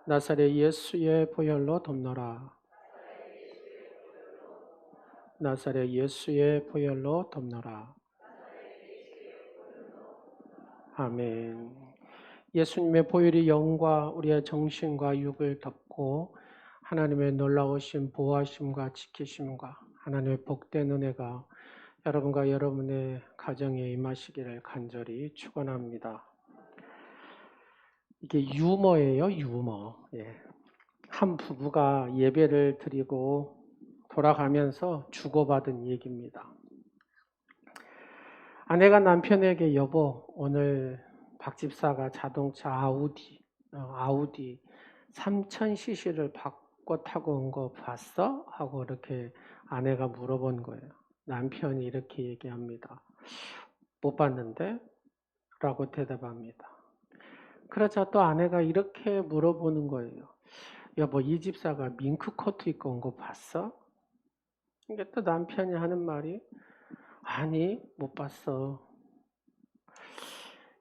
나사렛 예수의 보혈로 덮노라. 나사렛 예수의 보혈로 덮노라. 아멘. 예수님의 보혈이 영과 우리의 정신과 육을 덮고 하나님의 놀라우신 보호하심과 지키심과 하나님의 복된 은혜가 여러분과 여러분의 가정에 임하시기를 간절히 축원합니다. 이게 유머예요, 유머. 한 부부가 예배를 드리고 돌아가면서 주고받은 얘기입니다. 아내가 남편에게 여보, 오늘 박 집사가 자동차 아우디 3000cc를 바꿔 타고 온 거 봤어? 하고 이렇게 아내가 물어본 거예요. 남편이 이렇게 얘기합니다. 못 봤는데? 라고 대답합니다. 그러자 또 아내가 이렇게 물어보는 거예요. 여보, 이 집사가 밍크 코트 입고 온 거 봤어? 이게 또 남편이 하는 말이 아니, 못 봤어.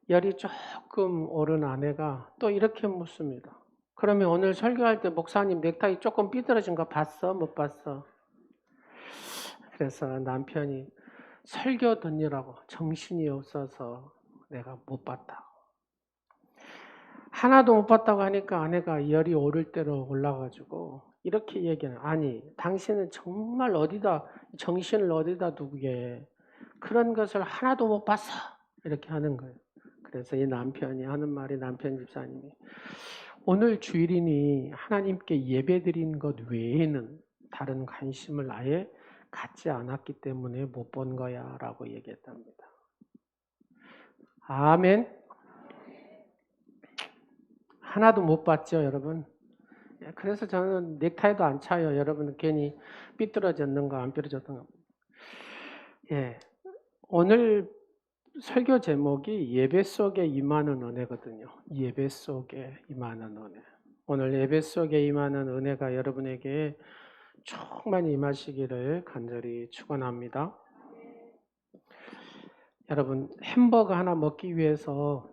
열이 조금 오른 아내가 또 이렇게 묻습니다. 그러면 오늘 설교할 때 목사님 넥타이 조금 삐뚤어진 거 봤어? 못 봤어? 그래서 남편이 설교 듣느라고 정신이 없어서 내가 못 봤다. 하나도 못 봤다고 하니까 아내가 열이 오를 대로 올라가지고 이렇게 얘기하는 아니 당신은 정말 정신을 어디다 두게 그런 것을 하나도 못 봤어 이렇게 하는 거예요. 그래서 이 남편이 하는 말이 남편 집사님이 오늘 주일이니 하나님께 예배드린 것 외에는 다른 관심을 아예 갖지 않았기 때문에 못 본 거야 라고 얘기했답니다. 아멘. 하나도 못 봤죠 여러분. 그래서 저는 넥타이도 안 차요. 여러분 괜히 삐뚤어졌는가 안 삐뚤어졌는가. 오늘 설교 제목이 예배 속에 임하는 은혜거든요. 예배 속에 임하는 은혜. 오늘 예배 속에 임하는 은혜가 여러분에게 충만히 임하시기를 간절히 축원합니다. 여러분 햄버거 하나 먹기 위해서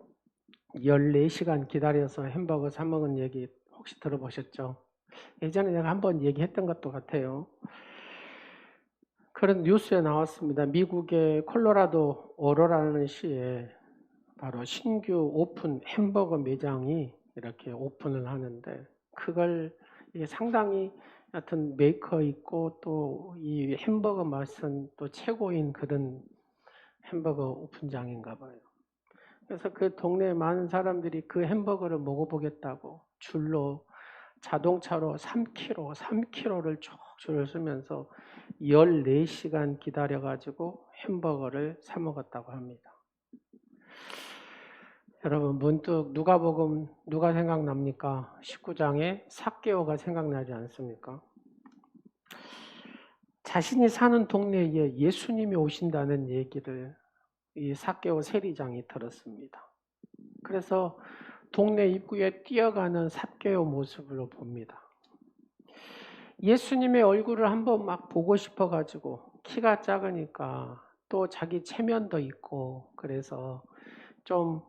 14시간 기다려서 햄버거 사 먹은 얘기 혹시 들어보셨죠? 예전에 내가 한번 얘기했던 것도 같아요. 그런 뉴스에 나왔습니다. 미국의 콜로라도 오로라는 시에 바로 신규 오픈 햄버거 매장이 이렇게 오픈을 하는데 그걸 상당히 하여튼 메이커 있고 또 이 햄버거 맛은 또 최고인 그런 햄버거 오픈장인가 봐요. 그래서 그 동네에 많은 사람들이 그 햄버거를 먹어보겠다고 줄로 자동차로 3km를 쭉 줄을 서면서 14시간 기다려가지고 햄버거를 사 먹었다고 합니다. 여러분 문득 누가복음 누가 생각납니까? 19장에 삭개오가 생각나지 않습니까? 자신이 사는 동네에 예수님이 오신다는 얘기를 이 삭개오 세리장이 들었습니다. 그래서 동네 입구에 뛰어가는 삭개오 모습으로 봅니다. 예수님의 얼굴을 한번 막 보고 싶어가지고 키가 작으니까 또 자기 체면도 있고 그래서 좀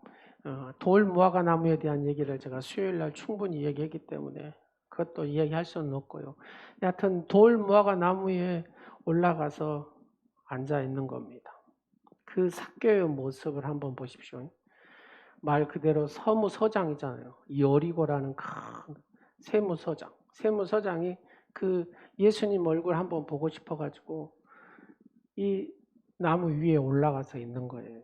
돌 무화과 나무에 대한 얘기를 제가 수요일 날 충분히 얘기했기 때문에 그것도 이야기할 수는 없고요. 여하튼 돌 무화과 나무에 올라가서 앉아 있는 겁니다. 그 삭개오의 모습을 한번 보십시오. 말 그대로 서무서장이잖아요. 여리고라는 큰 세무서장이 그 예수님 얼굴 한번 보고 싶어가지고 이 나무 위에 올라가서 있는 거예요.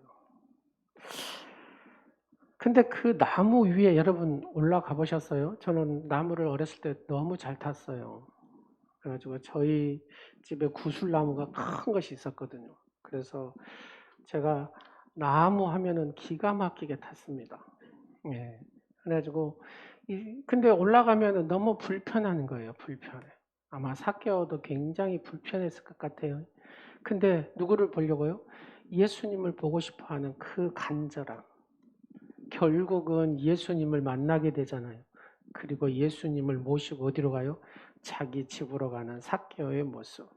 근데 그 나무 위에 여러분 올라가 보셨어요? 저는 나무를 어렸을 때 너무 잘 탔어요. 그래가지고 저희 집에 구슬나무가 큰 것이 있었거든요. 그래서 제가 나무 하면은 기가 막히게 탔습니다. 그래가지고 근데 올라가면은 너무 불편한 거예요. 불편해. 아마 삭개오도 굉장히 불편했을 것 같아요. 근데 누구를 보려고요? 예수님을 보고 싶어하는 그 간절함. 결국은 예수님을 만나게 되잖아요. 그리고 예수님을 모시고 어디로 가요? 자기 집으로 가는 삭개오의 모습.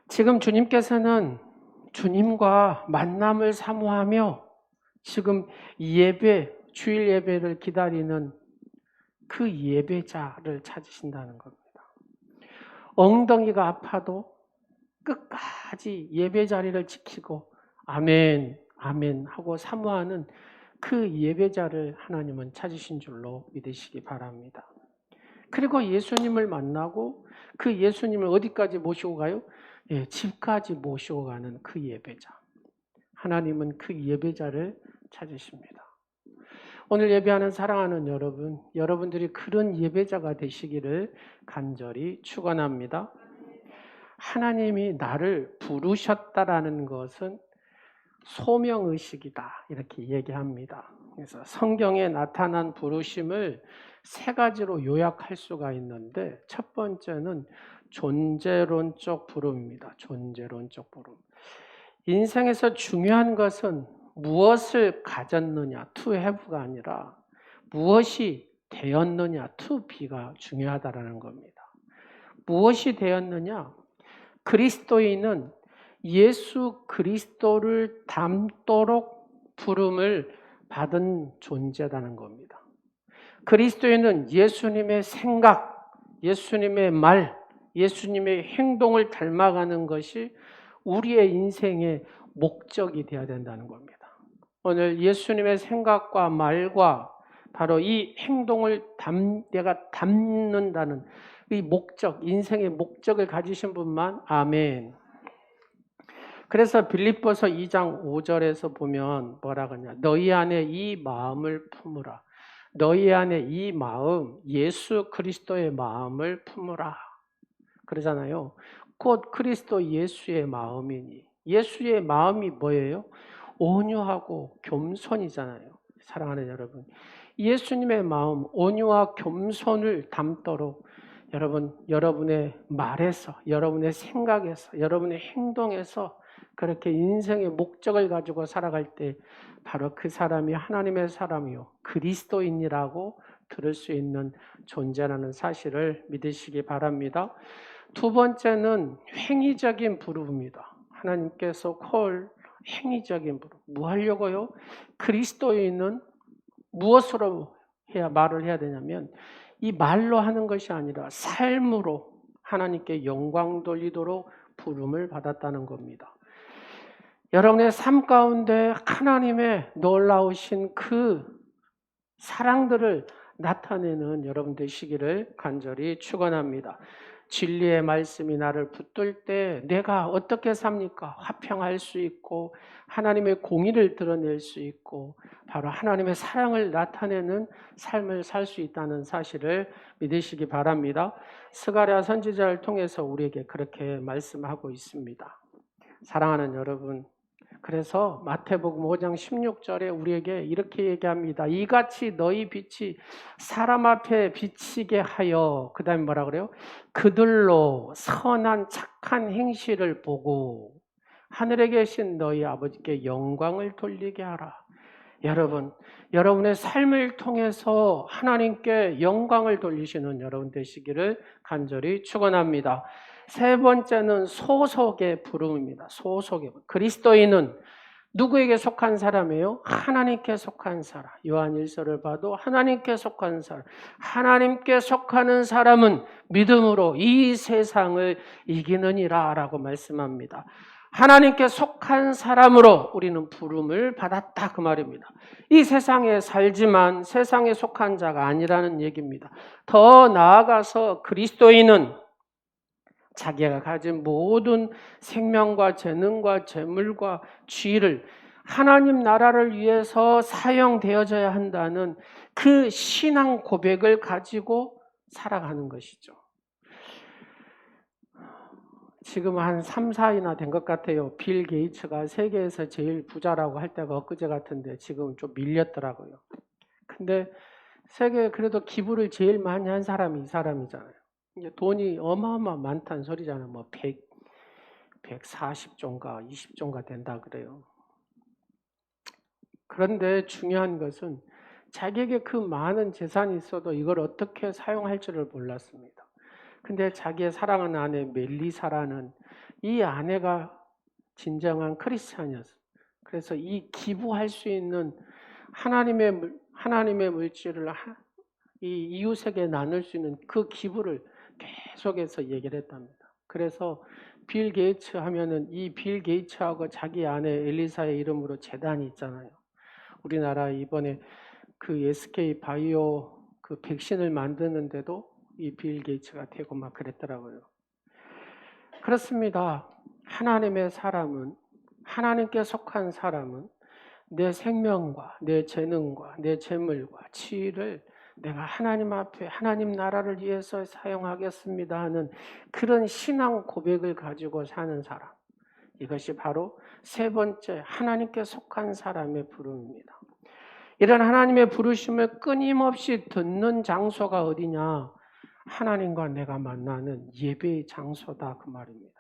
지금 주님께서는 주님과 만남을 사모하며 지금 주일 예배를 기다리는 그 예배자를 찾으신다는 겁니다. 엉덩이가 아파도 끝까지 예배 자리를 지키고 아멘, 아멘 하고 사모하는 그 예배자를 하나님은 찾으신 줄로 믿으시기 바랍니다. 그리고 예수님을 만나고 그 예수님을 어디까지 모시고 가요? 예, 집까지 모시고 가는 그 예배자. 하나님은 그 예배자를 찾으십니다. 오늘 예배하는 사랑하는 여러분, 여러분들이 그런 예배자가 되시기를 간절히 축원합니다. 하나님이 나를 부르셨다라는 것은 소명의식이다 이렇게 얘기합니다. 그래서 성경에 나타난 부르심을 세 가지로 요약할 수가 있는데 첫 번째는 존재론적 부름입니다. 존재론적 부름. 인생에서 중요한 것은 무엇을 가졌느냐, to have가 아니라 무엇이 되었느냐, to be가 중요하다라는 겁니다. 무엇이 되었느냐? 그리스도인은 예수 그리스도를 닮도록 부름을 받은 존재라는 겁니다. 그리스도인은 예수님의 생각, 예수님의 말, 예수님의 행동을 닮아가는 것이 우리의 인생의 목적이 되어야 된다는 겁니다. 오늘 예수님의 생각과 말과 바로 이 행동을 내가 담는다는 이 목적, 인생의 목적을 가지신 분만 아멘. 그래서 빌립보서 2장 5절에서 보면 뭐라고 하냐? 너희 안에 이 마음을 품으라. 너희 안에 이 마음, 예수 그리스도의 마음을 품으라. 그러잖아요. 곧 그리스도 예수의 마음이니. 예수의 마음이 뭐예요? 온유하고 겸손이잖아요. 사랑하는 여러분. 예수님의 마음, 온유와 겸손을 담도록 여러분, 여러분의 말에서, 여러분의 생각에서, 여러분의 행동에서 그렇게 인생의 목적을 가지고 살아갈 때 바로 그 사람이 하나님의 사람이요 그리스도인이라고 들을 수 있는 존재라는 사실을 믿으시기 바랍니다. 두 번째는 행위적인 부름입니다. 하나님께서 행위적인 부름. 뭐 하려고요? 그리스도인은 무엇으로 말을 해야 되냐면 이 말로 하는 것이 아니라 삶으로 하나님께 영광 돌리도록 부름을 받았다는 겁니다. 여러분의 삶 가운데 하나님의 놀라우신 그 사랑들을 나타내는 여러분 되시기를 간절히 축원합니다. 진리의 말씀이 나를 붙들 때 내가 어떻게 삽니까? 화평할 수 있고 하나님의 공의를 드러낼 수 있고 바로 하나님의 사랑을 나타내는 삶을 살 수 있다는 사실을 믿으시기 바랍니다. 스가랴 선지자를 통해서 우리에게 그렇게 말씀하고 있습니다. 사랑하는 여러분, 그래서 마태복음 5장 16절에 우리에게 이렇게 얘기합니다. 이같이 너희 빛이 사람 앞에 비치게 하여 그 다음에 뭐라 그래요? 그들로 선한 착한 행실을 보고 하늘에 계신 너희 아버지께 영광을 돌리게 하라. 여러분, 여러분의 삶을 통해서 하나님께 영광을 돌리시는 여러분 되시기를 간절히 축원합니다. 세 번째는 소속의 부름입니다. 소속의 부름. 그리스도인은 누구에게 속한 사람이에요? 하나님께 속한 사람. 요한 1서를 봐도 하나님께 속한 사람. 하나님께 속하는 사람은 믿음으로 이 세상을 이기느니라 라고 말씀합니다. 하나님께 속한 사람으로 우리는 부름을 받았다 그 말입니다. 이 세상에 살지만 세상에 속한 자가 아니라는 얘기입니다. 더 나아가서 그리스도인은 자기가 가진 모든 생명과 재능과 재물과 지위를 하나님 나라를 위해서 사용되어져야 한다는 그 신앙 고백을 가지고 살아가는 것이죠. 지금 한 3, 4위나 된 것 같아요. 빌 게이츠가 세계에서 제일 부자라고 할 때가 엊그제 같은데 지금 좀 밀렸더라고요. 근데 세계에 그래도 기부를 제일 많이 한 사람이 이 사람이잖아요. 돈이 어마어마 많다는 소리잖아요. 뭐 140조인가 20조인가 된다 그래요. 그런데 중요한 것은 자기에게 그 많은 재산이 있어도 이걸 어떻게 사용할 줄을 몰랐습니다. 근데 자기의 사랑하는 아내 멜리사라는 이 아내가 진정한 크리스찬이었어요. 그래서 이 기부할 수 있는 하나님의 물질을 이 이웃에게 나눌 수 있는 그 기부를 계속해서 얘기를 했답니다. 그래서 빌 게이츠 하면은 이 빌 게이츠하고 자기 아내 엘리사의 이름으로 재단이 있잖아요. 우리나라 이번에 그 SK 바이오 그 백신을 만드는데도 이 빌 게이츠가 되고 막 그랬더라고요. 그렇습니다. 하나님의 사람은, 하나님께 속한 사람은 내 생명과 내 재능과 내 재물과 지위를 내가 하나님 앞에 하나님 나라를 위해서 사용하겠습니다 하는 그런 신앙 고백을 가지고 사는 사람. 이것이 바로 세 번째 하나님께 속한 사람의 부름입니다. 이런 하나님의 부르심을 끊임없이 듣는 장소가 어디냐? 하나님과 내가 만나는 예배의 장소다 그 말입니다.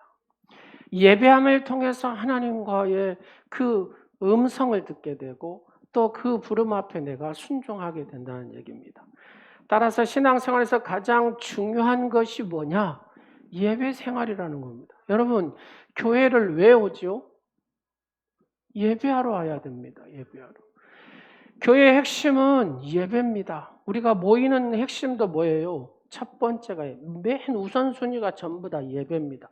예배함을 통해서 하나님과의 그 음성을 듣게 되고 또 그 부름 앞에 내가 순종하게 된다는 얘기입니다. 따라서 신앙생활에서 가장 중요한 것이 뭐냐? 예배 생활이라는 겁니다. 여러분, 교회를 왜 오지요? 예배하러 와야 됩니다. 예배하러. 교회의 핵심은 예배입니다. 우리가 모이는 핵심도 뭐예요? 첫 번째가 맨 우선순위가 전부 다 예배입니다.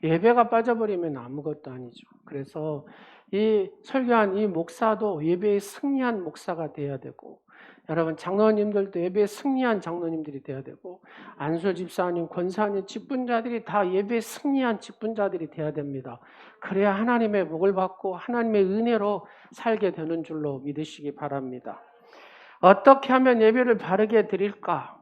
예배가 빠져버리면 아무것도 아니죠. 그래서 이 설교한 이 목사도 예배에 승리한 목사가 돼야 되고, 여러분 장로님들도 예배에 승리한 장로님들이 돼야 되고, 안수 집사님, 권사님, 직분자들이 다 예배에 승리한 직분자들이 돼야 됩니다. 그래야 하나님의 복을 받고 하나님의 은혜로 살게 되는 줄로 믿으시기 바랍니다. 어떻게 하면 예배를 바르게 드릴까?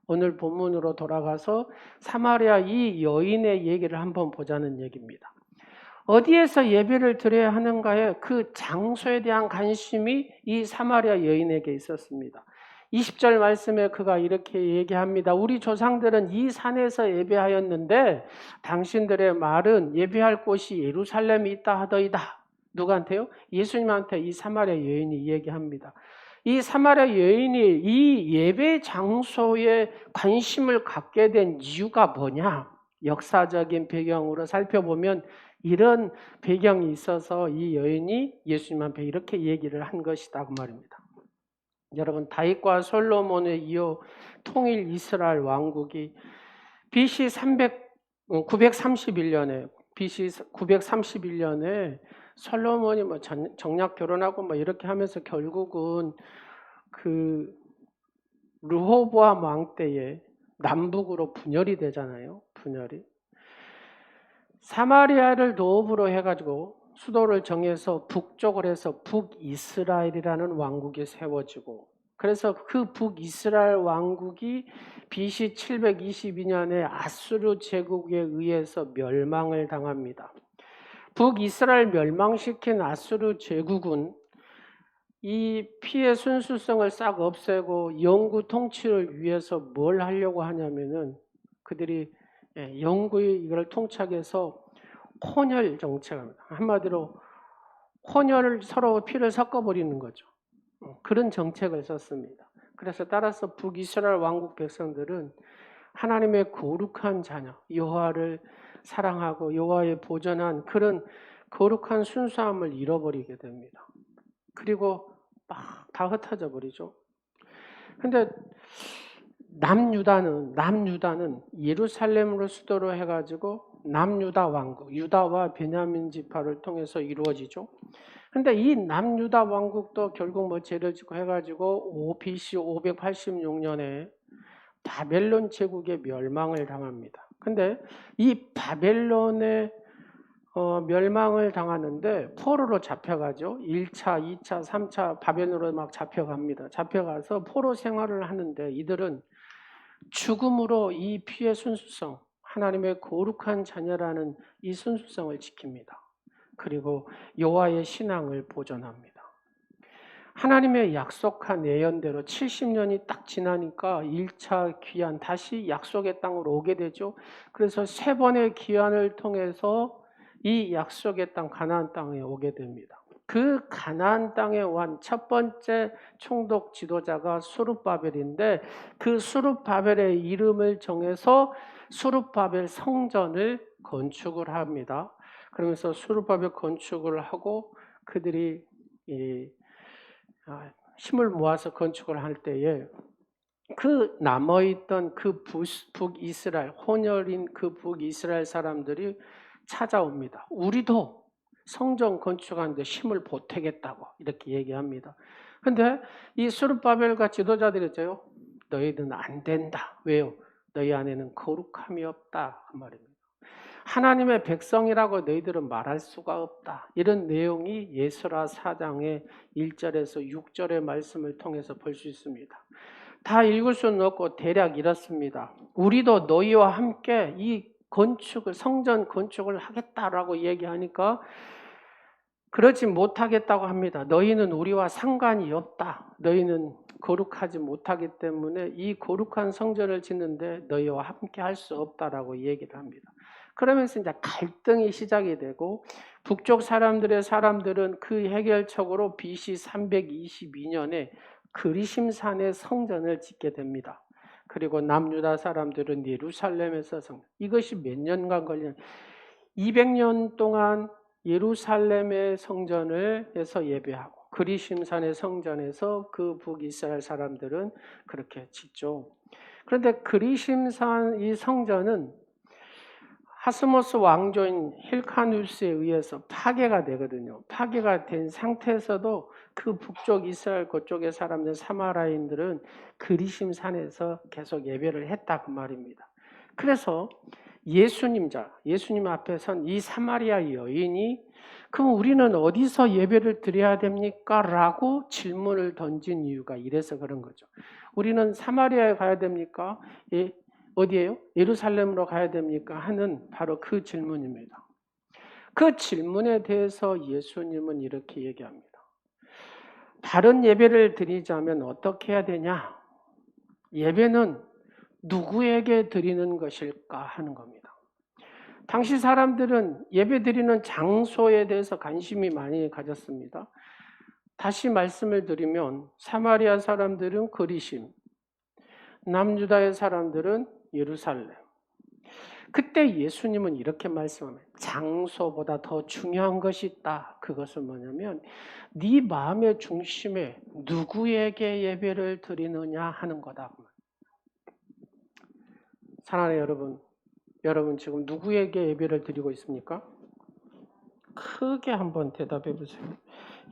오늘 본문으로 돌아가서 사마리아 이 여인의 얘기를 한번 보자는 얘기입니다. 어디에서 예배를 드려야 하는가에 그 장소에 대한 관심이 이 사마리아 여인에게 있었습니다. 20절 말씀에 그가 이렇게 얘기합니다. 우리 조상들은 이 산에서 예배하였는데 당신들의 말은 예배할 곳이 예루살렘에 있다 하더이다. 누구한테요? 예수님한테 이 사마리아 여인이 얘기합니다. 이 사마리아 여인이 이 예배 장소에 관심을 갖게 된 이유가 뭐냐? 역사적인 배경으로 살펴보면 이런 배경이 있어서 이 여인이 예수님 앞에 이렇게 얘기를 한 것이다 그 말입니다. 여러분 다윗과 솔로몬에 이어 통일 이스라엘 왕국이 BC 931년에 솔로몬이 뭐 정략 결혼하고 뭐 이렇게 하면서 결국은 그 르호보암 왕 때에 남북으로 분열이 되잖아요. 분열이. 사마리아를 노읍으로 해가지고 수도를 정해서 북쪽을 해서 북이스라엘이라는 왕국이 세워지고, 그래서 그 북이스라엘 왕국이 BC 722년에 아수르 제국에 의해서 멸망을 당합니다. 북이스라엘 멸망시킨 아수르 제국은 이 피해 순수성을 싹 없애고 영구 통치를 위해서 뭘 하려고 하냐면은 그들이 영구히 이걸 통착해서 혼혈 정책입니다. 한마디로 혼혈을 서로 피를 섞어버리는 거죠. 그런 정책을 썼습니다. 그래서 따라서 북이스라엘 왕국 백성들은 하나님의 거룩한 자녀 여호와를 사랑하고 여호와의 보존한 그런 거룩한 순수함을 잃어버리게 됩니다. 그리고 막 다 흩어져 버리죠. 근데 남유다는 예루살렘으로 수도로 해가지고 남유다 왕국, 유다와 베냐민 지파를 통해서 이루어지죠. 근데 이 남유다 왕국도 결국 뭐 죄를 짓고 해가지고 BC 586년에 바벨론 제국의 멸망을 당합니다. 근데 이 바벨론의 멸망을 당하는데 포로로 잡혀가죠. 1차, 2차, 3차 바벨론으로 막 잡혀갑니다. 잡혀가서 포로 생활을 하는데 이들은 죽음으로 이 피의 순수성, 하나님의 거룩한 자녀라는 이 순수성을 지킵니다. 그리고 여호와의 신앙을 보존합니다. 하나님의 약속한 예언대로 70년이 딱 지나니까 1차 귀환, 다시 약속의 땅으로 오게 되죠. 그래서 세 번의 귀환을 통해서 이 약속의 땅, 가나안 땅에 오게 됩니다. 그 가나안 땅에 온 첫 번째 총독 지도자가 수룹바벨인데 그 수룹바벨의 이름을 정해서 수룹바벨 성전을 건축을 합니다. 그러면서 수룹바벨 건축을 하고 그들이 힘을 모아서 건축을 할 때에 그 남아있던 그 북이스라엘, 혼혈인 그 북이스라엘 사람들이 찾아옵니다. 우리도 성전 건축하는데 힘을 보태겠다고 이렇게 얘기합니다. 근데 이 스룹바벨과 지도자들이 있죠. 너희들은 안 된다. 왜요? 너희 안에는 거룩함이 없다. 그 말입니다. 하나님의 백성이라고 너희들은 말할 수가 없다. 이런 내용이 예스라 4장의 1절에서 6절의 말씀을 통해서 볼 수 있습니다. 다 읽을 수는 없고 대략 이렇습니다. 우리도 너희와 함께 이 건축을, 성전 건축을 하겠다라고 얘기하니까 그렇지 못하겠다고 합니다. 너희는 우리와 상관이 없다. 너희는 거룩하지 못하기 때문에 이 거룩한 성전을 짓는데 너희와 함께 할 수 없다라고 얘기를 합니다. 그러면서 이제 갈등이 시작이 되고 북쪽 사람들은 그 해결책으로 BC 322년에 그리심산에 성전을 짓게 됩니다. 그리고 남유다 사람들은 예루살렘에서 이것이 몇 년간 걸리는 200년 동안 예루살렘의 성전을 해서 예배하고 그리심산의 성전에서 그 북이스라엘 사람들은 그렇게 짓죠. 그런데 그리심산 이 성전은 하스모스 왕조인 힐카누스에 의해서 파괴가 되거든요. 파괴가 된 상태에서도 그 북쪽 이스라엘 그쪽의 사람들 사마라인들은 그리심산에서 계속 예배를 했다 그 말입니다. 그래서 예수님 앞에 선 이 사마리아 여인이 그럼 우리는 어디서 예배를 드려야 됩니까? 라고 질문을 던진 이유가 이래서 그런 거죠. 우리는 사마리아에 가야 됩니까? 어디예요? 예루살렘으로 가야 됩니까? 하는 바로 그 질문입니다. 그 질문에 대해서 예수님은 이렇게 얘기합니다. 다른 예배를 드리자면 어떻게 해야 되냐? 예배는 누구에게 드리는 것일까 하는 겁니다. 당시 사람들은 예배 드리는 장소에 대해서 관심이 많이 가졌습니다. 다시 말씀을 드리면 사마리아 사람들은 그리심, 남유다의 사람들은 예루살렘. 그때 예수님은 이렇게 말씀합니다. 장소보다 더 중요한 것이 있다. 그것은 뭐냐면 네 마음의 중심에 누구에게 예배를 드리느냐 하는 거다. 사랑하는 여러분 지금 누구에게 예배를 드리고 있습니까? 크게 한번 대답해 보세요.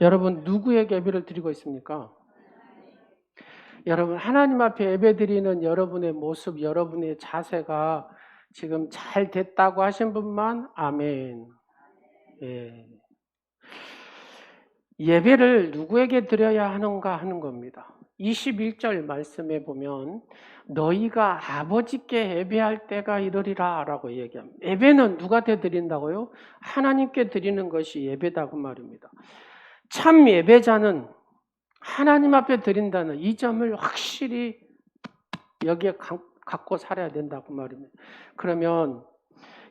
여러분 누구에게 예배를 드리고 있습니까? 여러분 하나님 앞에 예배 드리는 여러분의 모습, 여러분의 자세가 지금 잘 됐다고 하신 분만 아멘. 예. 예배를 누구에게 드려야 하는가 하는 겁니다. 21절 말씀에 보면 너희가 아버지께 예배할 때가 이르리라 라고 얘기합니다. 예배는 누구한테 드린다고요? 하나님께 드리는 것이 예배다 그 말입니다. 참 예배자는 하나님 앞에 드린다는 이 점을 확실히 여기에 갖고 살아야 된다고 말입니다. 그러면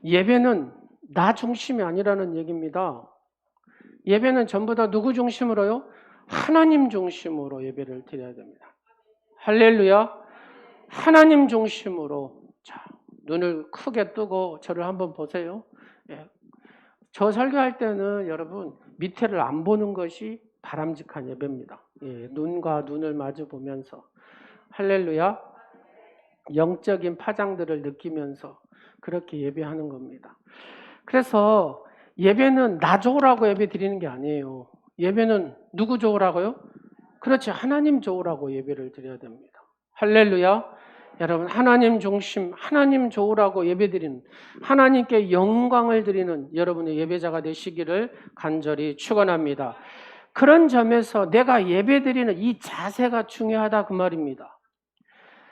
예배는 나 중심이 아니라는 얘기입니다. 예배는 전부 다 누구 중심으로요? 하나님 중심으로 예배를 드려야 됩니다. 할렐루야. 하나님 중심으로. 자, 눈을 크게 뜨고 저를 한번 보세요. 예. 저 설교할 때는 여러분 밑에를 안 보는 것이 바람직한 예배입니다. 예, 눈과 눈을 마주 보면서 할렐루야. 영적인 파장들을 느끼면서 그렇게 예배하는 겁니다. 그래서 예배는 나 좋으라고 예배 드리는 게 아니에요. 예배는 누구 좋으라고요? 그렇지, 하나님 좋으라고 예배를 드려야 됩니다. 할렐루야. 여러분 하나님 중심, 하나님 좋으라고 예배 드리는, 하나님께 영광을 드리는 여러분의 예배자가 되시기를 간절히 축원합니다. 그런 점에서 내가 예배 드리는 이 자세가 중요하다 그 말입니다.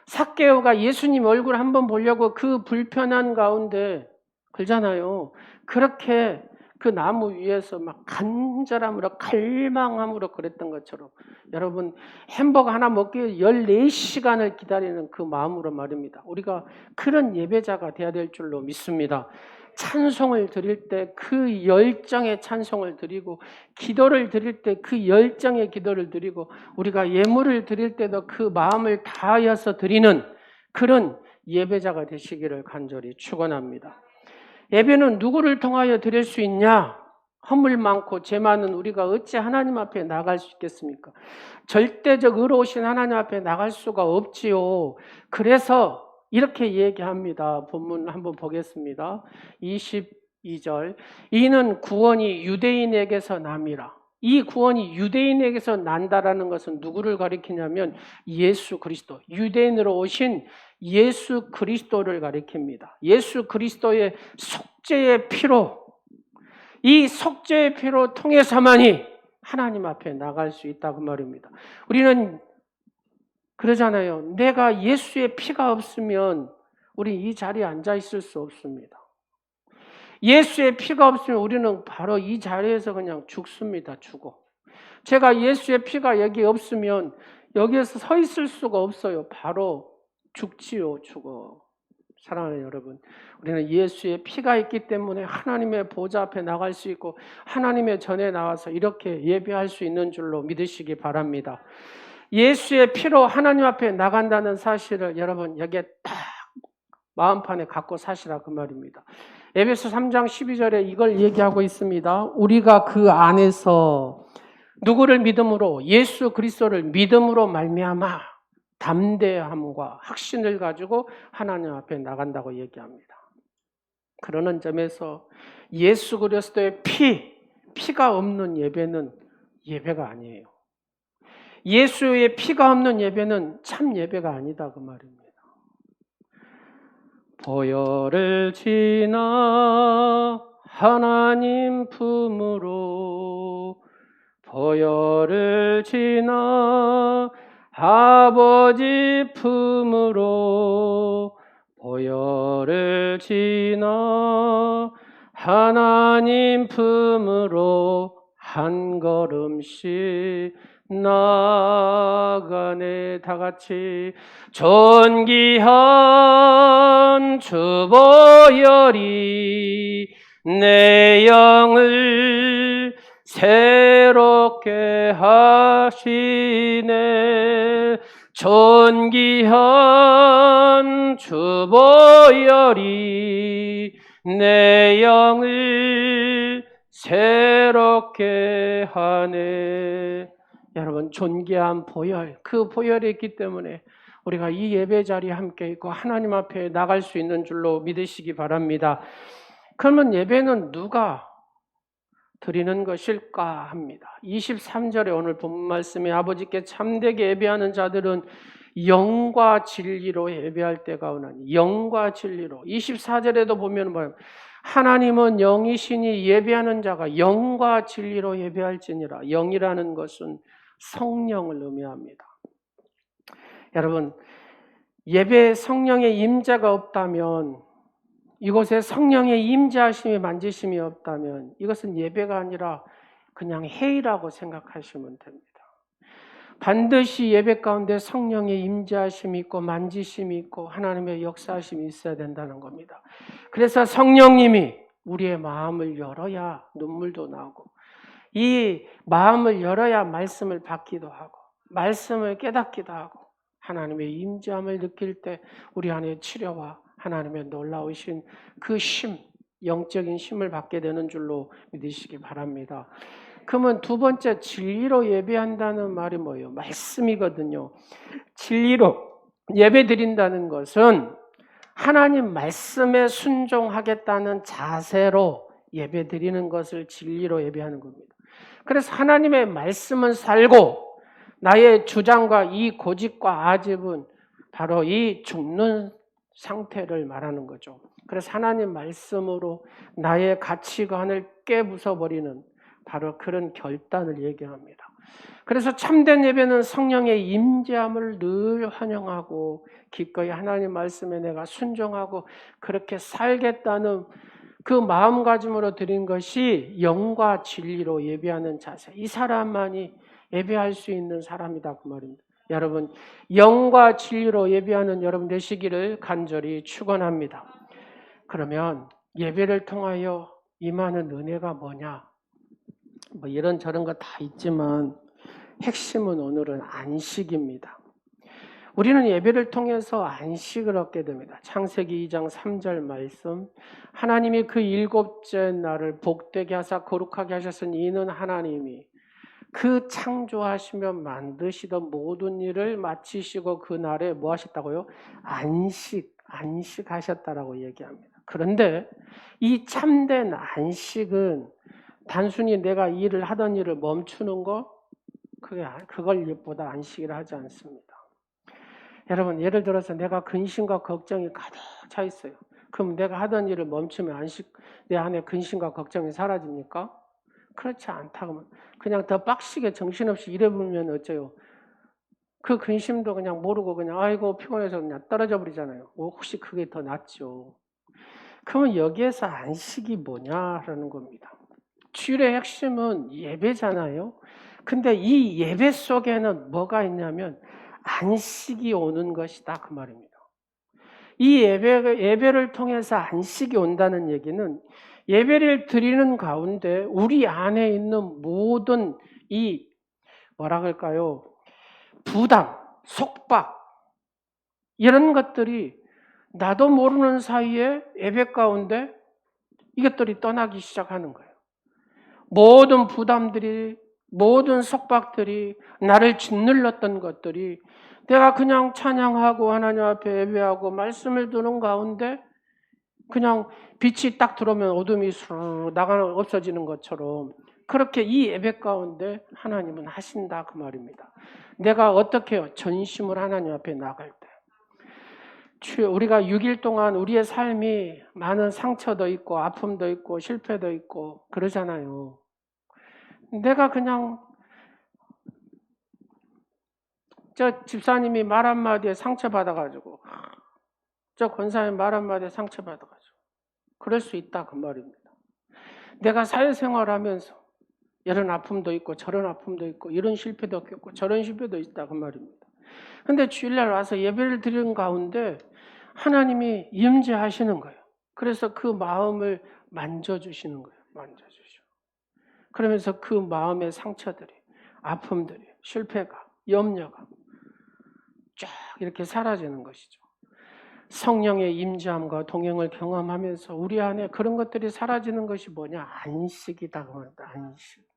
삭개오가 예수님 얼굴 한번 보려고 그 불편한 가운데 그러잖아요. 그렇게 그 나무 위에서 막 간절함으로 갈망함으로 그랬던 것처럼 여러분 햄버거 하나 먹기 14시간을 기다리는 그 마음으로 말입니다. 우리가 그런 예배자가 돼야 될 줄로 믿습니다. 찬송을 드릴 때 그 열정의 찬송을 드리고 기도를 드릴 때 그 열정의 기도를 드리고 우리가 예물을 드릴 때도 그 마음을 다하여서 드리는 그런 예배자가 되시기를 간절히 축원합니다. 예배는 누구를 통하여 드릴 수 있냐? 허물 많고 죄 많은 우리가 어찌 하나님 앞에 나갈 수 있겠습니까? 절대적 의로우신 하나님 앞에 나갈 수가 없지요. 그래서 이렇게 얘기합니다. 본문 한번 보겠습니다. 22절. 이는 구원이 유대인에게서 남이라. 이 구원이 유대인에게서 난다라는 것은 누구를 가리키냐면 예수 그리스도, 유대인으로 오신 예수 그리스도를 가리킵니다. 예수 그리스도의 속죄의 피로, 이 속죄의 피로 통해서만이 하나님 앞에 나갈 수 있다고 말입니다. 우리는 그러잖아요. 내가 예수의 피가 없으면 우리 이 자리에 앉아 있을 수 없습니다. 예수의 피가 없으면 우리는 바로 이 자리에서 그냥 죽습니다. 죽어. 제가 예수의 피가 여기 없으면 여기에서 서 있을 수가 없어요. 바로 죽지요. 죽어. 사랑하는 여러분, 우리는 예수의 피가 있기 때문에 하나님의 보좌 앞에 나갈 수 있고 하나님의 전에 나와서 이렇게 예배할 수 있는 줄로 믿으시기 바랍니다. 예수의 피로 하나님 앞에 나간다는 사실을 여러분 여기에 딱 마음판에 갖고 사시라 그 말입니다. 에베소 3장 12절에 이걸 얘기하고 있습니다. 우리가 그 안에서 누구를 믿음으로, 예수 그리스도를 믿음으로 말미암아 담대함과 확신을 가지고 하나님 앞에 나간다고 얘기합니다. 그러는 점에서 예수 그리스도의 피가 없는 예배는 예배가 아니에요. 예수의 피가 없는 예배는 참 예배가 아니다 그 말입니다. 보혈을 지나 하나님 품으로, 보혈을 지나 아버지 품으로, 보혈을 지나 하나님 품으로 한 걸음씩 나가네. 다 같이 존귀한 주 보혈이 내 영을 새롭게 하시네. 존귀한 주 보혈이 내 영을 새롭게 하네. 여러분, 존귀한 보혈, 그 보혈이 있기 때문에 우리가 이 예배 자리에 함께 있고 하나님 앞에 나갈 수 있는 줄로 믿으시기 바랍니다. 그러면 예배는 누가 드리는 것일까 합니다. 23절에 오늘 본문 말씀에 아버지께 참되게 예배하는 자들은 영과 진리로 예배할 때가 오나니, 영과 진리로. 24절에도 보면 뭐예요? 하나님은 영이시니 예배하는 자가 영과 진리로 예배할지니라. 영이라는 것은 성령을 의미합니다. 여러분, 예배에 성령의 임재가 없다면, 이곳에 성령의 임재하심이 만지심이 없다면 이것은 예배가 아니라 그냥 회의라고 생각하시면 됩니다. 반드시 예배 가운데 성령의 임재하심이 있고 만지심이 있고 하나님의 역사하심이 있어야 된다는 겁니다. 그래서 성령님이 우리의 마음을 열어야 눈물도 나고, 이 마음을 열어야 말씀을 받기도 하고 말씀을 깨닫기도 하고 하나님의 임재함을 느낄 때 우리 안에 치료와 하나님의 놀라우신 그 심, 영적인 심을 받게 되는 줄로 믿으시기 바랍니다. 그러면 두 번째, 진리로 예배한다는 말이 뭐예요? 말씀이거든요. 진리로 예배 드린다는 것은 하나님 말씀에 순종하겠다는 자세로 예배 드리는 것을 진리로 예배하는 겁니다. 그래서 하나님의 말씀은 살고 나의 주장과 이 고집과 아집은 바로 이 죽는 상태를 말하는 거죠. 그래서 하나님 말씀으로 나의 가치관을 깨부숴버리는 바로 그런 결단을 얘기합니다. 그래서 참된 예배는 성령의 임재함을 늘 환영하고 기꺼이 하나님 말씀에 내가 순종하고 그렇게 살겠다는 그 마음가짐으로 드린 것이 영과 진리로 예배하는 자세. 이 사람만이 예배할 수 있는 사람이다 그 말입니다. 여러분, 영과 진리로 예배하는 여러분 되시기를 간절히 축원합니다. 그러면 예배를 통하여 임하는 은혜가 뭐냐? 뭐 이런저런 거 다 있지만 핵심은 오늘은 안식입니다. 우리는 예배를 통해서 안식을 얻게 됩니다. 창세기 2장 3절 말씀, 하나님이 그 일곱째 날을 복되게 하사 거룩하게 하셨으니 이는 하나님이 그 창조하시며 만드시던 모든 일을 마치시고 그 날에 뭐 하셨다고요? 안식하셨다라고 얘기합니다. 그런데 이 참된 안식은 단순히 내가 일을 하던 일을 멈추는 거, 그걸 보다 안식이라 하지 않습니다. 여러분, 예를 들어서 내가 근심과 걱정이 가득 차 있어요. 그럼 내가 하던 일을 멈추면 내 안에 근심과 걱정이 사라집니까? 그렇지 않다고. 그냥 더 빡시게 정신없이 일해보면 어째요? 그 근심도 그냥 모르고 그냥 아이고 피곤해서 그냥 떨어져 버리잖아요. 혹시 그게 더 낫죠. 그러면 여기에서 안식이 뭐냐라는 겁니다. 주일의 핵심은 예배잖아요. 근데 이 예배 속에는 뭐가 있냐면 안식이 오는 것이다 그 말입니다. 이 예배를 통해서 안식이 온다는 얘기는 예배를 드리는 가운데 우리 안에 있는 모든 이 뭐라 그럴까요? 부담, 속박 이런 것들이 나도 모르는 사이에 예배 가운데 이것들이 떠나기 시작하는 거예요. 모든 부담들이, 모든 속박들이, 나를 짓눌렀던 것들이 내가 그냥 찬양하고 하나님 앞에 예배하고 말씀을 듣는 가운데 그냥 빛이 딱 들어오면 어둠이 수르르 없어지는 것처럼 그렇게 이 예배 가운데 하나님은 하신다 그 말입니다. 내가 어떻게 해요? 전심을 하나님 앞에 나갈 때 우리가 6일 동안 우리의 삶이 많은 상처도 있고 아픔도 있고 실패도 있고 그러잖아요. 내가 그냥 저 집사님이 말 한마디에 상처받아가지고 저 권사님 말 한마디에 상처받아가지고 그럴 수 있다 그 말입니다. 내가 사회생활하면서 이런 아픔도 있고 저런 아픔도 있고 이런 실패도 겪고 저런 실패도 있다 그 말입니다. 근데 주일날 와서 예배를 드리는 가운데 하나님이 임재하시는 거예요. 그래서 그 마음을 만져주시는 거예요. 만져주시고. 그러면서 그 마음의 상처들이, 아픔들이, 실패가, 염려가 쫙 이렇게 사라지는 것이죠. 성령의 임재함과 동행을 경험하면서 우리 안에 그런 것들이 사라지는 것이 뭐냐? 안식이다. 안식.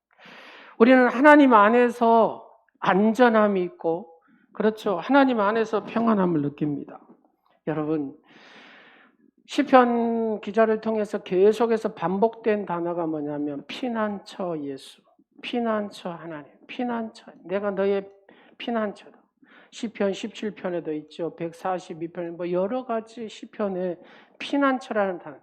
우리는 하나님 안에서 안전함이 있고 그렇죠. 하나님 안에서 평안함을 느낍니다. 여러분, 시편 기자를 통해서 계속해서 반복된 단어가 뭐냐면 피난처 예수, 피난처 하나님, 피난처, 내가 너의 피난처다. 시편 17편에도 있죠. 142편, 뭐 여러 가지 시편에 피난처라는 단어.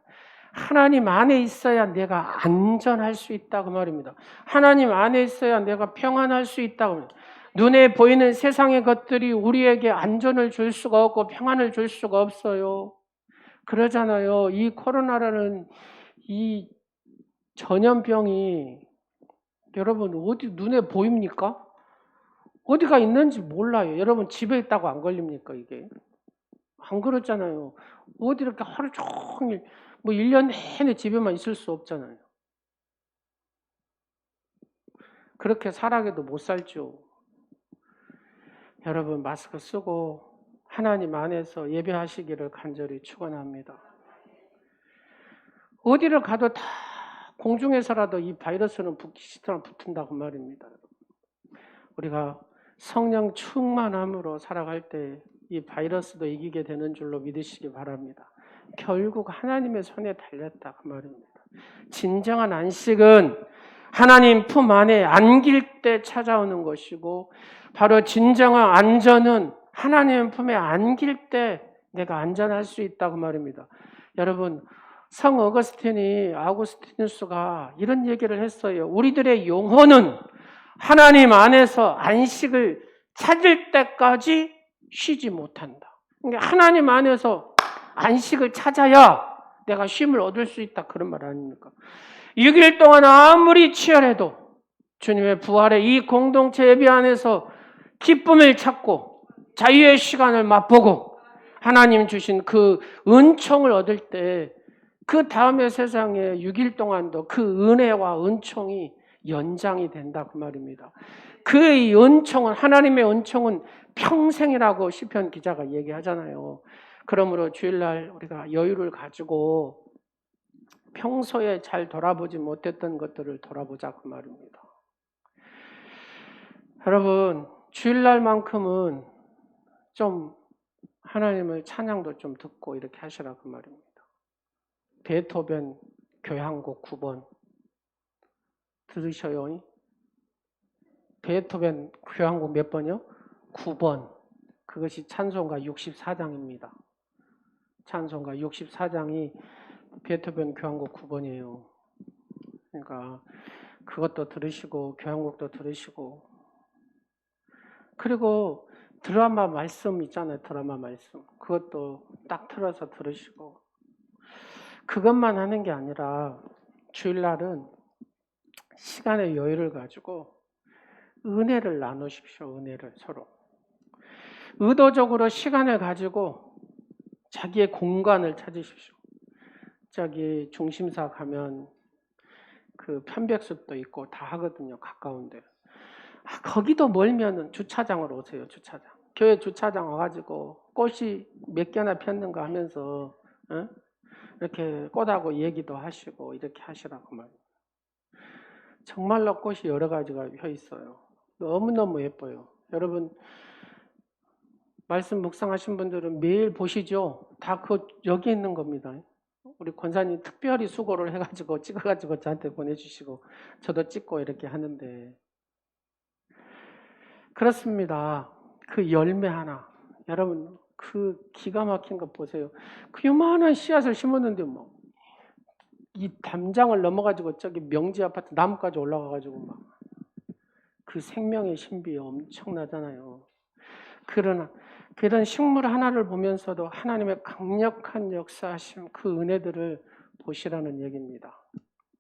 하나님 안에 있어야 내가 안전할 수 있다 그 말입니다. 하나님 안에 있어야 내가 평안할 수 있다고 합니다. 눈에 보이는 세상의 것들이 우리에게 안전을 줄 수가 없고 평안을 줄 수가 없어요. 그러잖아요. 이 코로나라는 이 전염병이 여러분 어디 눈에 보입니까? 어디가 있는지 몰라요. 여러분 집에 있다고 안 걸립니까 이게? 안 그렇잖아요. 어디 이렇게 하루 종일 뭐 1년 내내 집에만 있을 수 없잖아요. 그렇게 살아게도 못 살죠. 여러분 마스크 쓰고 하나님 안에서 예배하시기를 간절히 축원합니다. 어디를 가도 다 공중에서라도 이 바이러스는 붙은다고 말입니다. 우리가 성령 충만함으로 살아갈 때 이 바이러스도 이기게 되는 줄로 믿으시기 바랍니다. 결국 하나님의 손에 달렸다 그 말입니다. 진정한 안식은 하나님 품 안에 안길 때 찾아오는 것이고 바로 진정한 안전은 하나님 품에 안길 때 내가 안전할 수 있다고 말입니다. 여러분 성 아우구스티누스가 이런 얘기를 했어요. 우리들의 영혼은 하나님 안에서 안식을 찾을 때까지 쉬지 못한다. 그러니까 하나님 안에서 안식을 찾아야 내가 쉼을 얻을 수 있다 그런 말 아닙니까? 6일 동안 아무리 치열해도 주님의 부활의 이 공동체 예배 안에서 기쁨을 찾고 자유의 시간을 맛보고 하나님 주신 그 은총을 얻을 때 그 다음에 세상에 6일 동안도 그 은혜와 은총이 연장이 된다 그 말입니다. 그의 은총은, 하나님의 은총은 평생이라고 시편 기자가 얘기하잖아요. 그러므로 주일날 우리가 여유를 가지고 평소에 잘 돌아보지 못했던 것들을 돌아보자 그 말입니다. 여러분, 주일날만큼은 좀 하나님을 찬양도 좀 듣고 이렇게 하시라 그 말입니다. 베토벤 교향곡 9번 들으셔요? 베토벤 교향곡 몇 번이요? 9번. 그것이 찬송가 64장입니다. 찬송가 64장이 베토벤 교향곡 9번이에요. 그러니까 그것도 들으시고 교향곡도 들으시고, 그리고 드라마 말씀 있잖아요. 드라마 말씀. 그것도 딱 틀어서 들으시고. 그것만 하는 게 아니라 주일날은 시간의 여유를 가지고 은혜를 나누십시오. 은혜를 서로. 의도적으로 시간을 가지고 자기의 공간을 찾으십시오. 저기 중심사 가면 그 편백숲도 있고 다 하거든요. 가까운데. 거기도 멀면은 주차장으로 오세요. 주차장. 교회 주차장 와가지고 꽃이 몇 개나 폈는가 하면서 이렇게 꽃하고 얘기도 하시고 이렇게 하시라고 말이에요. 정말로 꽃이 여러 가지가 펴 있어요. 너무너무 예뻐요. 여러분 말씀 묵상하신 분들은 매일 보시죠. 다 그 여기 있는 겁니다. 우리 권사님 특별히 수고를 해가지고 찍어가지고 저한테 보내주시고 저도 찍고 이렇게 하는데, 그렇습니다. 그 열매 하나, 여러분 그 기가 막힌 거 보세요. 그 요만한 씨앗을 심었는데 뭐 이 담장을 넘어가지고 저기 명지 아파트 나무까지 올라가가지고 막 그 생명의 신비 엄청나잖아요. 그러나 그런 식물 하나를 보면서도 하나님의 강력한 역사하심, 그 은혜들을 보시라는 얘기입니다.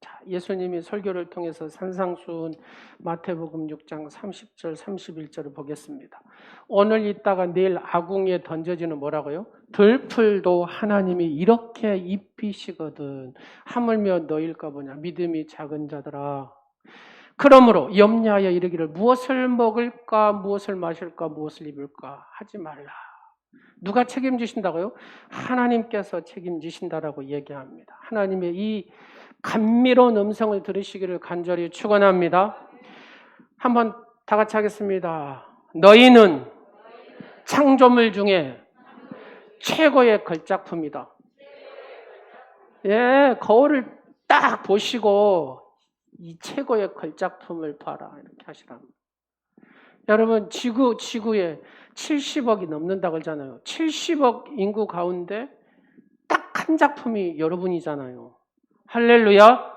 자, 예수님이 설교를 통해서 산상수훈 마태복음 6장 30절 31절을 보겠습니다. 오늘 있다가 내일 아궁이에 던져지는 뭐라고요? 들풀도 하나님이 이렇게 입히시거든 하물며 너일까 보냐 믿음이 작은 자들아. 그러므로 염려하여 이르기를 무엇을 먹을까 무엇을 마실까 무엇을 입을까 하지 말라. 누가 책임지신다고요? 하나님께서 책임지신다라고 얘기합니다. 하나님의 이 감미로운 음성을 들으시기를 간절히 축원합니다. 한번 다 같이 하겠습니다. 너희는 창조물 중에 최고의 걸작품이다. 예, 거울을 딱 보시고 이 최고의 걸작품을 봐라 이렇게 하시랍니다. 여러분 지구에 70억이 넘는다고 그러잖아요. 70억 인구 가운데 딱 한 작품이 여러분이잖아요. 할렐루야.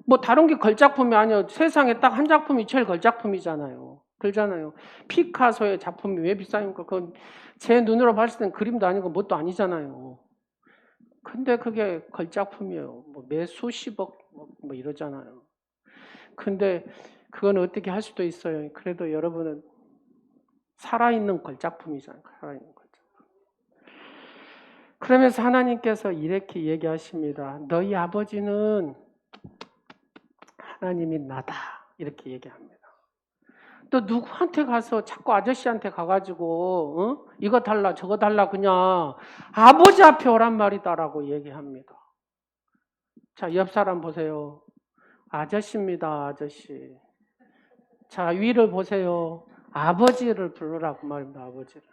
뭐 다른 게 걸작품이 아니에요. 세상에 딱 한 작품이 제일 걸작품이잖아요. 그러잖아요. 피카소의 작품이 왜 비싸니까 그건 제 눈으로 봤을 땐 그림도 아니고 뭣도 아니잖아요. 근데 그게 걸작품이에요. 뭐 매 수십억 뭐 이러잖아요. 근데 그건 어떻게 할 수도 있어요. 그래도 여러분은 살아있는 걸작품이잖아요. 살아있는 걸작품. 그러면서 하나님께서 이렇게 얘기하십니다. 너희 아버지는 하나님이 나다. 이렇게 얘기합니다. 또 누구한테 가서 자꾸 아저씨한테 가가지고 이거 달라 저거 달라 그냥 아버지 앞에 오란 말이다라고 얘기합니다. 자, 옆 사람 보세요. 아저씨입니다. 아저씨. 자, 위를 보세요. 아버지를 부르라고 말입니다. 아버지를.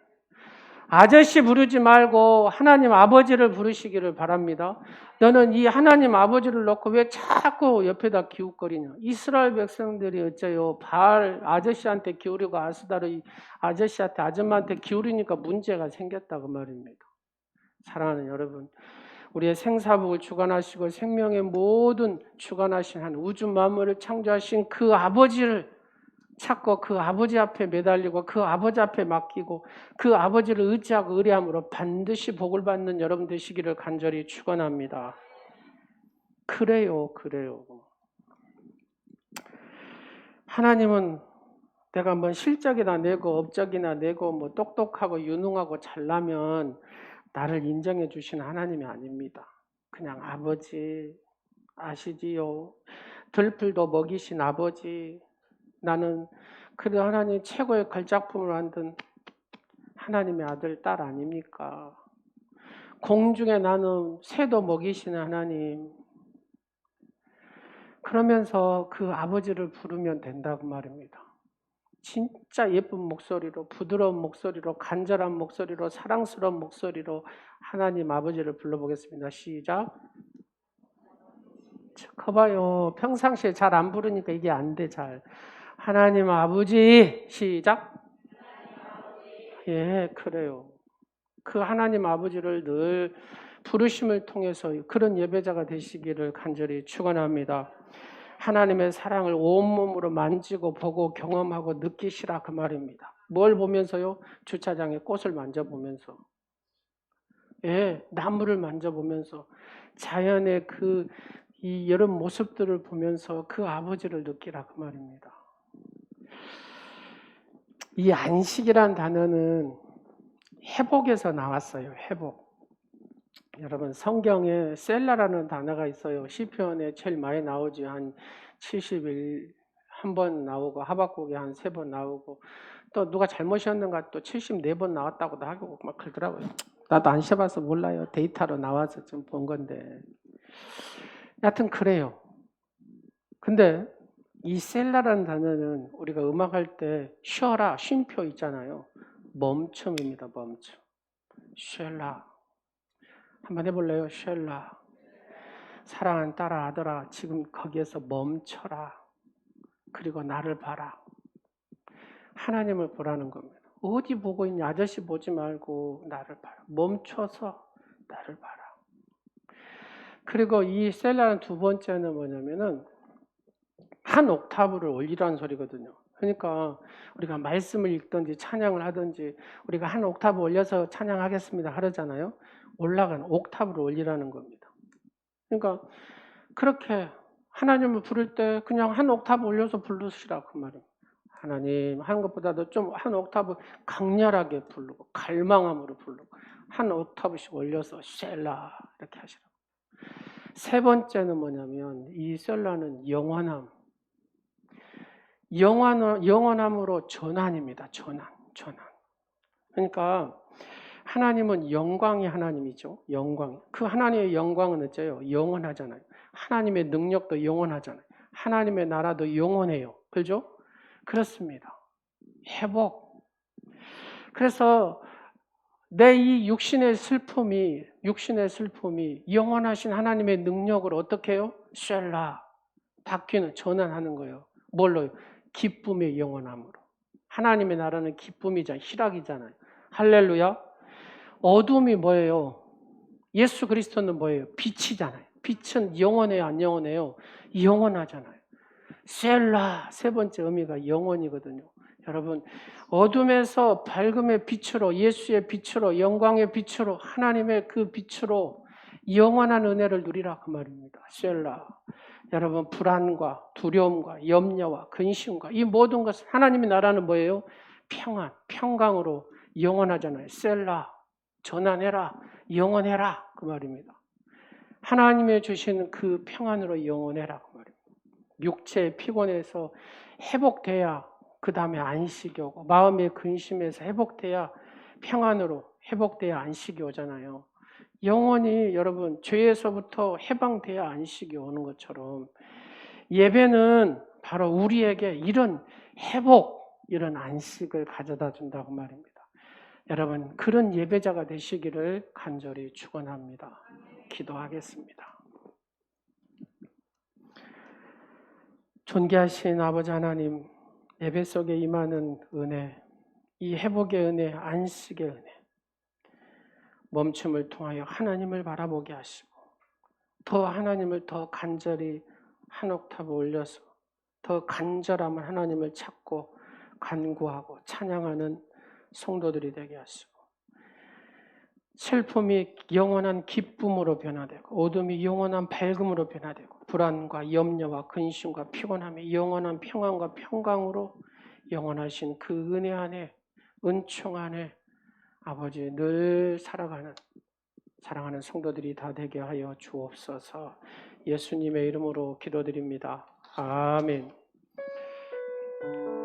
아저씨 부르지 말고 하나님 아버지를 부르시기를 바랍니다. 너는 이 하나님 아버지를 놓고 왜 자꾸 옆에다 기웃거리냐. 이스라엘 백성들이 어째요. 바알 아저씨한테 기울이고 아스다르 아저씨한테 아줌마한테 기울이니까 문제가 생겼다고 말입니다. 사랑하는 여러분, 우리의 생사복을 주관하시고 생명의 모든 주관하신 한 우주 만물을 창조하신 그 아버지를 찾고 그 아버지 앞에 매달리고 그 아버지 앞에 맡기고 그 아버지를 의지하고 의뢰함으로 반드시 복을 받는 여러분 되시기를 간절히 축원합니다. 그래요. 하나님은 내가 뭐 실적이나 내고 업적이나 내고 뭐 똑똑하고 유능하고 잘나면 나를 인정해 주시는 하나님이 아닙니다. 그냥 아버지 아시지요. 들풀도 먹이신 아버지, 나는 그래도 하나님 최고의 걸작품을 만든 하나님의 아들, 딸 아닙니까? 공중에 나는 새도 먹이시는 하나님. 그러면서 그 아버지를 부르면 된다고 말입니다. 진짜 예쁜 목소리로, 부드러운 목소리로, 간절한 목소리로, 사랑스러운 목소리로 하나님 아버지를 불러보겠습니다. 시작. 거봐요. 평상시에 잘 안 부르니까 이게 안 돼, 잘. 하나님 아버지, 시작. 예, 그래요. 그 하나님 아버지를 늘 부르심을 통해서 그런 예배자가 되시기를 간절히 축원합니다. 하나님의 사랑을 온몸으로 만지고 보고 경험하고 느끼시라 그 말입니다. 뭘 보면서요? 주차장에 꽃을 만져보면서, 예, 나무를 만져보면서 자연의 이 여러 모습들을 보면서 그 아버지를 느끼라 그 말입니다. 이 안식이란 단어는 회복에서 나왔어요. 회복. 여러분 성경에 셀라라는 단어가 있어요. 시편에 제일 많이 나오지. 한 70일 한 번 나오고 하박국에 한 3번 나오고 또 누가 잘못이었는가 또 74번 나왔다고도 하고 막 그러더라고요. 나도 안 쉬어봐서 몰라요. 데이터로 나와서 좀 본 건데. 여하튼 그래요. 근데 이 셀라라는 단어는 우리가 음악할 때 쉬어라, 쉼표 있잖아요. 멈춤입니다. 멈춤. 쉘라. 한번 해볼래요? 쉘라. 사랑하는 딸아, 아들아, 지금 거기에서 멈춰라. 그리고 나를 봐라. 하나님을 보라는 겁니다. 어디 보고 있냐? 아저씨 보지 말고 나를 봐라. 멈춰서 나를 봐라. 그리고 이 셀라는 두 번째는 뭐냐면은 한 옥타브를 올리라는 소리거든요. 그러니까 우리가 말씀을 읽든지 찬양을 하든지 우리가 한 옥타브 올려서 찬양하겠습니다 하잖아요. 올라가는 옥타브를 올리라는 겁니다. 그러니까 그렇게 하나님을 부를 때 그냥 한 옥타브 올려서 부르시라 그 말이에요. 하나님 하는 것보다도 좀 한 옥타브 강렬하게 부르고 갈망함으로 부르고 한 옥타브씩 올려서 셀라 이렇게 하시라고. 세 번째는 뭐냐면 이 셀라는 영원함. 영원함으로 전환입니다. 전환. 그러니까 하나님은 영광의 하나님이죠. 영광. 그 하나님의 영광은 어째요? 영원하잖아요. 하나님의 능력도 영원하잖아요. 하나님의 나라도 영원해요. 그렇죠? 그렇습니다. 회복. 그래서 내 이 육신의 슬픔이 영원하신 하나님의 능력을 어떻게 해요? 셀라. 바뀌는, 전환하는 거예요. 뭘로요? 기쁨의 영원함으로. 하나님의 나라는 기쁨이잖아요. 희락이잖아요. 할렐루야. 어둠이 뭐예요? 예수 그리스도는 뭐예요? 빛이잖아요. 빛은 영원해요? 안 영원해요? 영원하잖아요. 셀라, 세 번째 의미가 영원이거든요. 여러분, 어둠에서 밝음의 빛으로, 예수의 빛으로, 영광의 빛으로, 하나님의 그 빛으로 영원한 은혜를 누리라 그 말입니다. 셀라. 여러분, 불안과 두려움과 염려와 근심과 이 모든 것은 하나님의 나라는 뭐예요? 평안, 평강으로 영원하잖아요. 셀라, 전환해라, 영원해라 그 말입니다. 하나님의 주시는 그 평안으로 영원해라 그 말입니다. 육체의 피곤에서 회복돼야 그 다음에 안식이 오고 마음의 근심에서 회복돼야 평안으로 회복돼야 안식이 오잖아요. 영원히 여러분 죄에서부터 해방돼야 안식이 오는 것처럼 예배는 바로 우리에게 이런 회복, 이런 안식을 가져다 준다고 말입니다. 여러분 그런 예배자가 되시기를 간절히 축원합니다. 기도하겠습니다. 존귀하신 아버지 하나님, 예배 속에 임하는 은혜, 이 회복의 은혜, 안식의 은혜, 멈춤을 통하여 하나님을 바라보게 하시고 더 하나님을 더 간절히 한 옥타브 올려서 더 간절함을 하나님을 찾고 간구하고 찬양하는 성도들이 되게 하시고 슬픔이 영원한 기쁨으로 변화되고 어둠이 영원한 밝음으로 변화되고 불안과 염려와 근심과 피곤함이 영원한 평안과 평강으로 영원하신 그 은혜 안에 은총 안에 아버지 늘 살아가는 사랑하는 성도들이 다 되게 하여 주옵소서. 예수님의 이름으로 기도드립니다. 아멘.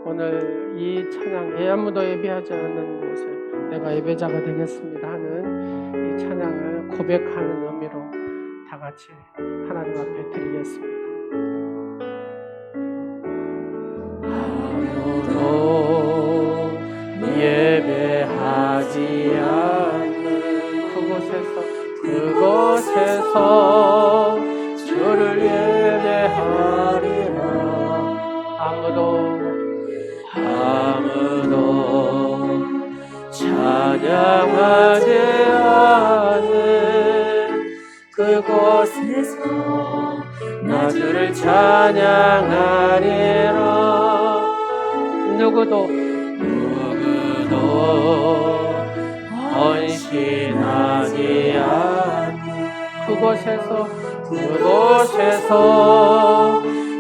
오늘 이 찬양 아무도 예배하지 않는 곳에 내가 예배자가 되겠습니다 하는 이 찬양을 고백하는 의미로 다 같이 하나님 앞에 드리겠습니다. 아무도 예배하지 않는 그곳에서 주를 예배하리라. 아무도 찬양하지 않는 그곳에서 나 주를 찬양하리라. 누구도 헌신하지 않는 그곳에서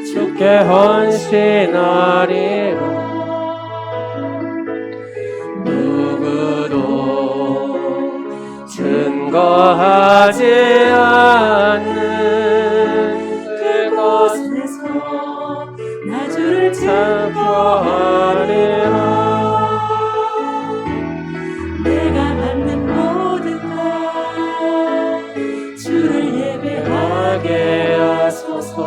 주께 헌신하리라. 누구도 증거하지 않는 그곳에서 나 주를 찬양하리라. 내가 받는 모든 것 주를 예배하게 하소서.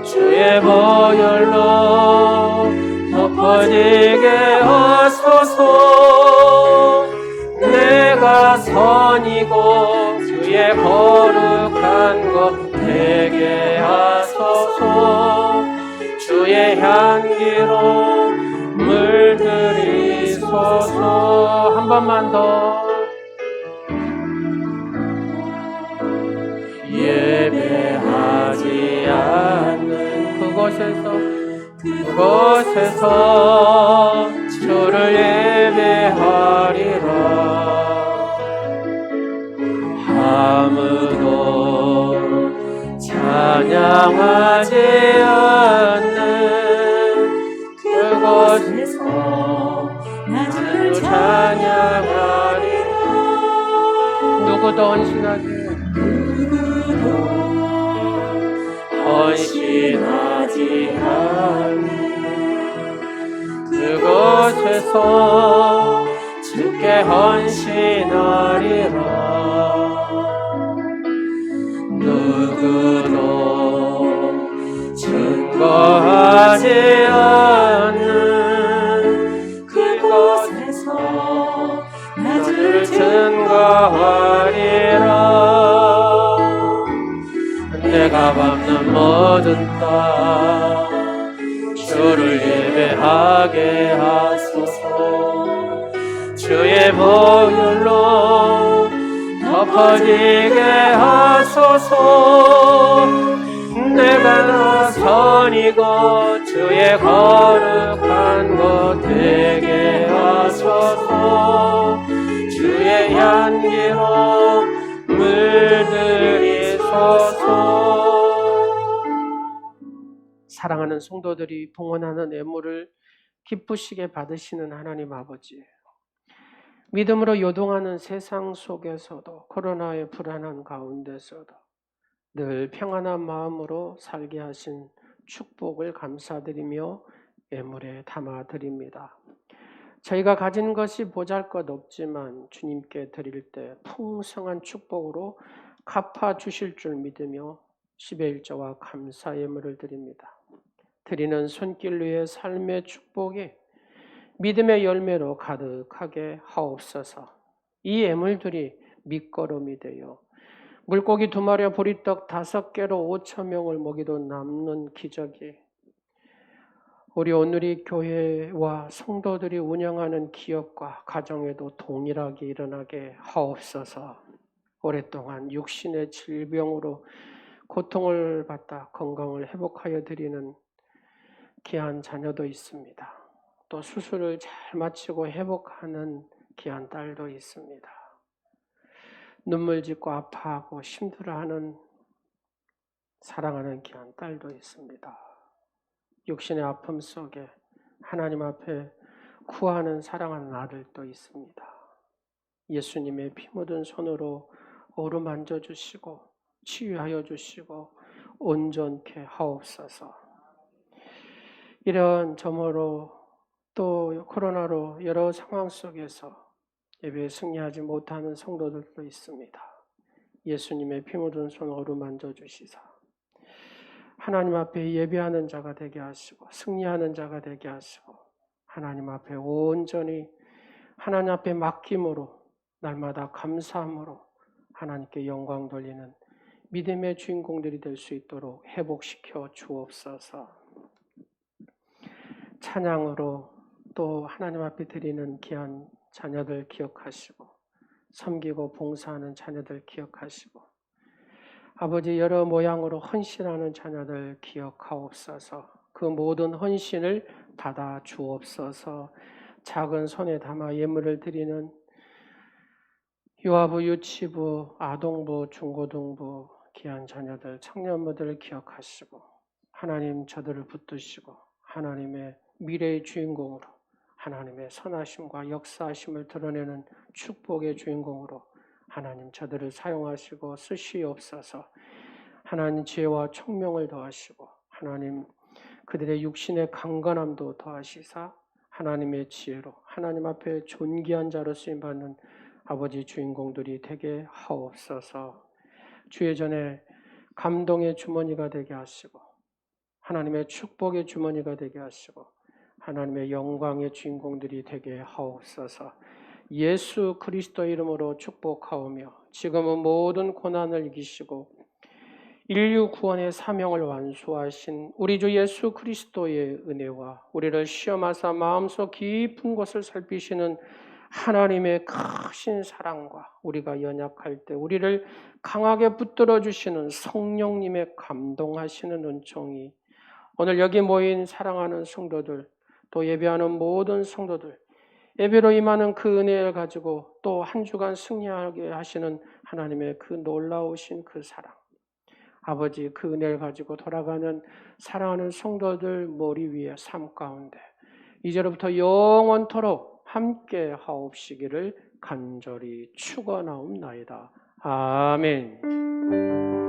주의 보혈로 덮어지게 하소서. 내가 선이고 주의 거룩한 것 되게 하소서. 주의 향기로 물들이소서. 한 번만 더. 예배하지 않는 그곳에서 주를 예배하리라. 아무도 찬양하지 않는 그곳에서 나 주를 찬양하리라. 누구도 헌신하지 않는 그곳에서 주께 헌신하리라. 누구도 증거하지 않는 그곳에서 나 주를 증거하리라. 내가 밟는 모든 땅 주를 예배하게 하소서. 주의 보혈로 덮어지게 하소서. 내가 선이고 주의 거룩한 것 되게 하소서. 주의 향기로 물들이소서. 사랑하는 성도들이 봉헌하는 예물을 기쁘시게 받으시는 하나님 아버지, 믿음으로 요동하는 세상 속에서도 코로나의 불안한 가운데서도 늘 평안한 마음으로 살게 하신 축복을 감사드리며 예물에 담아드립니다. 저희가 가진 것이 보잘것없지만 주님께 드릴 때 풍성한 축복으로 갚아주실 줄 믿으며 11조와 감사 예물을 드립니다. 드리는 손길 위에 삶의 축복이 믿음의 열매로 가득하게 하옵소서. 이 예물들이 밑거름이 되어 물고기 2마리와 보리떡 5개로 5,000명을 먹이도 남는 기적이 우리 오늘이 교회와 성도들이 운영하는 기업과 가정에도 동일하게 일어나게 하옵소서. 오랫동안 육신의 질병으로 고통을 받다 건강을 회복하여 드리는 귀한 자녀도 있습니다. 또 수술을 잘 마치고 회복하는 귀한 딸도 있습니다. 눈물 짓고 아파하고 힘들어하는 사랑하는 귀한 딸도 있습니다. 육신의 아픔 속에 하나님 앞에 구하는 사랑하는 아들도 있습니다. 예수님의 피 묻은 손으로 어루만져 주시고 치유하여 주시고 온전케 하옵소서. 이런 점으로 또 코로나로 여러 상황 속에서 예배에 승리하지 못하는 성도들도 있습니다. 예수님의 피 묻은 손 어루만져 주시사 하나님 앞에 예배하는 자가 되게 하시고 승리하는 자가 되게 하시고 하나님 앞에 온전히 하나님 앞에 맡김으로 날마다 감사함으로 하나님께 영광 돌리는 믿음의 주인공들이 될 수 있도록 회복시켜 주옵소서. 찬양으로 또 하나님 앞에 드리는 귀한 자녀들 기억하시고 섬기고 봉사하는 자녀들 기억하시고 아버지 여러 모양으로 헌신하는 자녀들 기억하옵소서. 그 모든 헌신을 받아 주옵소서. 작은 손에 담아 예물을 드리는 유아부, 유치부, 아동부, 중고등부 귀한 자녀들, 청년부들을 기억하시고 하나님 저들을 붙드시고 하나님의 미래의 주인공으로 하나님의 선하심과 역사하심을 드러내는 축복의 주인공으로 하나님 저들을 사용하시고 쓰시옵소서. 하나님 지혜와 총명을 더하시고 하나님 그들의 육신의 강건함도 더하시사 하나님의 지혜로 하나님 앞에 존귀한 자로 쓰임받는 아버지 주인공들이 되게 하옵소서. 주의 전에 감동의 주머니가 되게 하시고 하나님의 축복의 주머니가 되게 하시고 하나님의 영광의 주인공들이 되게 하옵소서. 예수 그리스도 이름으로 축복하오며 지금은 모든 고난을 이기시고 인류 구원의 사명을 완수하신 우리 주 예수 그리스도의 은혜와 우리를 시험하사 마음속 깊은 곳을 살피시는 하나님의 크신 사랑과 우리가 연약할 때 우리를 강하게 붙들어 주시는 성령님의 감동하시는 은총이 오늘 여기 모인 사랑하는 성도들 또 예배하는 모든 성도들 예배로 임하는 그 은혜를 가지고 또 한 주간 승리하게 하시는 하나님의 그 놀라우신 그 사랑 아버지 그 은혜를 가지고 돌아가는 사랑하는 성도들 머리 위에 삶 가운데 이제로부터 영원토록 함께 하옵시기를 간절히 축원하옵나이다. 아멘.